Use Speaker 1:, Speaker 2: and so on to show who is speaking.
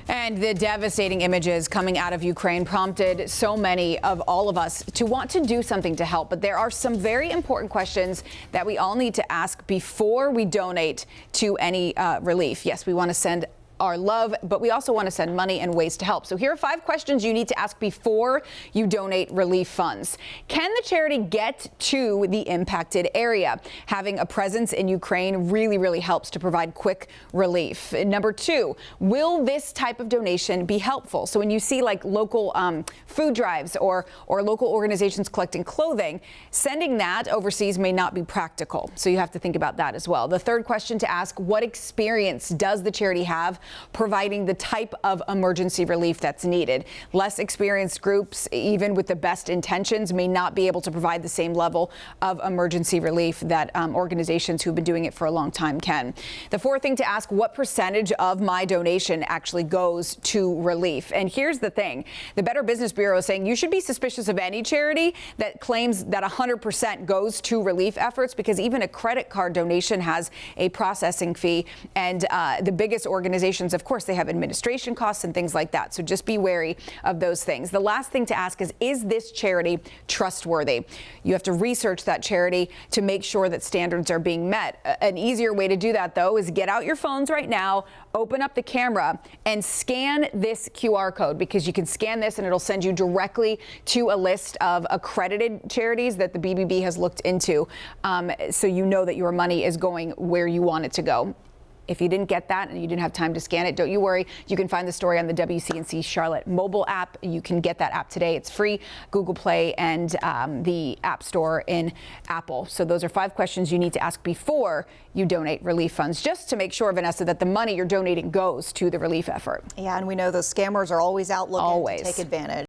Speaker 1: And the devastating images coming out of Ukraine prompted so many of all of us to want to do something to help. But there are some very important questions that we all need to ask before we donate to any relief. Yes, we want to send our love, but we also want to send money and ways to help. So here are 5 questions you need to ask before you donate relief funds. Can the charity get to the impacted area? Having a presence in Ukraine really helps to provide quick relief. Number 2, will this type of donation be helpful? So when you see like local food drives or local organizations collecting clothing, sending that overseas may not be practical. So you have to think about that as well. The third question to ask, what experience does the charity have providing the type of emergency relief that's needed? Less experienced groups, even with the best intentions, may not be able to provide the same level of emergency relief that organizations who've been doing it for a long time can. The fourth thing to ask, what percentage of my donation actually goes to relief? And here's the thing. The Better Business Bureau is saying you should be suspicious of any charity that claims that 100% goes to relief efforts, because even a credit card donation has a processing fee. And the biggest organizations, of course, they have administration costs and things like that. So just be wary of those things. The last thing to ask is this charity trustworthy? You have to research that charity to make sure that standards are being met. An easier way to do that, though, is get out your phones right now, open up the camera and scan this QR code, because you can scan this and it'll send you directly to a list of accredited charities that the BBB has looked into. So you know that your money is going where you want it to go. If you didn't get that and you didn't have time to scan it, don't you worry. You can find the story on the WCNC Charlotte mobile app. You can get that app today. It's free, Google Play and the App Store in Apple. So those are 5 questions you need to ask before you donate relief funds, just to make sure, Vanessa, that the money you're donating goes to the relief effort.
Speaker 2: Yeah, and we know those scammers are always out looking to take advantage.